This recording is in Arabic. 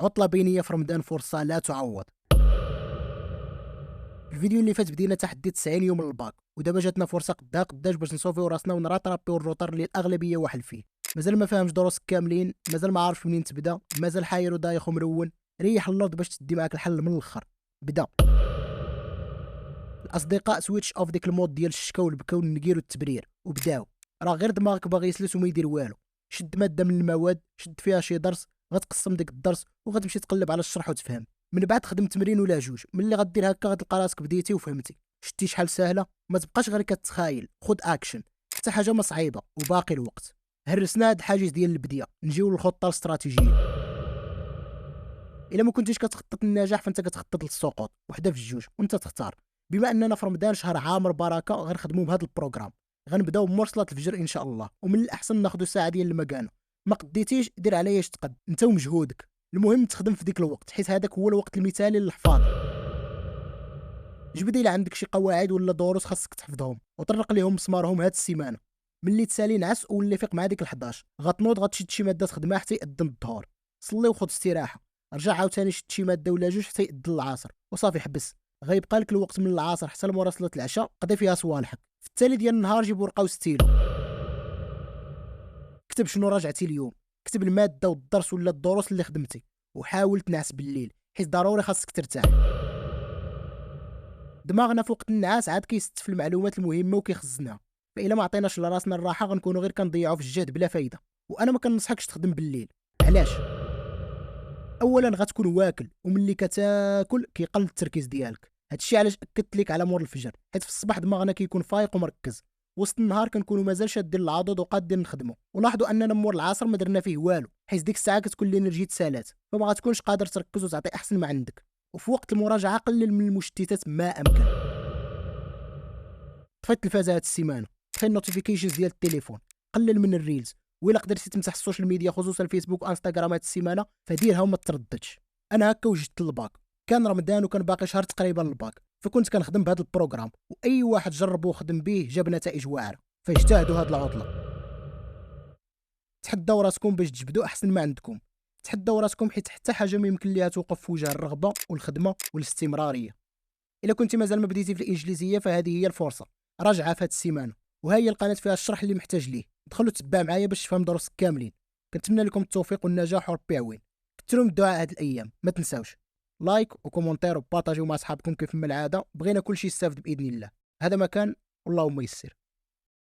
عطلة بينية في رمضان فرصة لا تعوض. الفيديو اللي فات بدينا تحدي 90 يوم للباك، ودابا جاتنا فرصة قداش باش نصوفيو راسنا ونراترابيو الروطر اللي الأغلبية واحد فيه. مازال ما فاهمش دروس كاملين، مازال ما عارفش منين تبدا، مازال حاير ودايخ ومرون. ريح اللورد باش تدي معاك الحل من الاخر. بدا. الاصدقاء سويتش اوف ديك المود ديال الشكا والبكا والنقير والتبرير وبداو. راه غير دماغك باغي يسلس وما يدير والو. شد ماده من المواد، شد فيها شي درس، غتقسم ديك الدرس وغتمشي تقلب على الشرح وتفهم. من بعد خدم تمرين ولا جوج، ملي غدير هكا غتلقى راسك بديتي وفهمتي. شتي شحال ساهله؟ ما تبقاش غير كتخايل، خد اكشن. حتى حاجه ما صعيبه وباقي الوقت. هرسنا هاد الحاجز ديال البديه، نجيو للخطه الاستراتيجيه. الا ما كنتيش كتخطط للنجاح فانت كتخطط للسقوط، وحده في الجوج وانت تختار. بما اننا في رمضان شهر عامر بركه، غنخدموا بهذا البروغرام. غنبداو بمرسله الفجر ان شاء الله، ومن الاحسن ناخذ ساعه ديال المكانه. ما قديتيش دير عليا اش تقد انت ومجهودك. المهم تخدم في ديك الوقت، حيت هذاك هو الوقت المثالي للحفاظ. جبدي الا عندك شي قواعد ولا دروس خاصك تحفظهم وطرق ليهم مسمارهم هاد السيمانه. ملي تسالي نعس واللي فيق مع ديك ال11 غتنوض غتشد شي ماده تخدمها حتى يأذن الظهر. صلي وخذ استراحه. رجع عاوتاني شد شي ماده ولا جوج حتى يأذن العصر وصافي حبس. غيبقى لك الوقت من العصر حتى لمراسله العشاء قضي فيها صوالحك. في التالي ديال النهار جيب ورقه وستيلو، كتب شنو راجعتي اليوم، كتب الماده والدرس ولا الدروس اللي خدمتي، وحاول تنعس بالليل حيت ضروري خاصك ترتاح. دماغنا فوق النعاس عاد كيستف المعلومات المهمه وكيخزنها، فإلا ما عطيناش لراسنا الراحه غنكونوا غير كنضيعوا في الجهد بلا فايده. وانا ما كنصحكش تخدم بالليل. علاش؟ اولا غتكون واكل، وملي كتاكل كيقل التركيز ديالك. هادشي علاش اكدت لك على مور الفجر، حيت في الصباح دماغنا كيكون فايق ومركز. وسط النهار كنكونوا مازال شادين العضد وقادين نخدموا. ولاحظوا اننا مور العصر ما درنا فيه والو، حيت ديك الساعه كتكون الانرجي تسالات، فما غتكونش قادر تركز وتعطي احسن ما عندك. وفي وقت المراجعه قلل من المشتتات ما امكن. طفي التلفازه هاد السيمانه، طفي النوتيفيكيشنز ديال التليفون، قلل من الريلز. وإلا قدرتي تمسح السوشيال ميديا خصوصا الفيسبوك وانستغرام هاد السيمانه فديرها وما ترددش. انا هكا وجدت الباك. كان رمضان وكان باقي شهر تقريبا الباك، فكنت كنخدم بهذا البروغرام، واي واحد جربه وخدم به جاب نتائج واعره. فاجتهدوا هاد العطله. تحداو راسكم باش تجبدوا احسن ما عندكم. تحداو راسكم حيت حتى حاجه ما يمكن ليها توقف في وجه الرغبه والخدمه والاستمراريه. الا كنتي مازال ما بديتي في الانجليزيه فهذه هي الفرصه. راجعه في هاد السيمانه، وها هي القناه فيها الشرح اللي محتاج ليه. دخلوا تبع معايا باش تفهم دروس كاملين. كنتمنى لكم التوفيق والنجاح وربي يعاون. كثروا من الدعاء هاد الايام، ما تنساوش لايك وكومونتير وبارطاجيو مع اصحابكم كيف ما العاده. بغينا كل شيء يستافد باذن الله. هذا مكان واللهم يسر.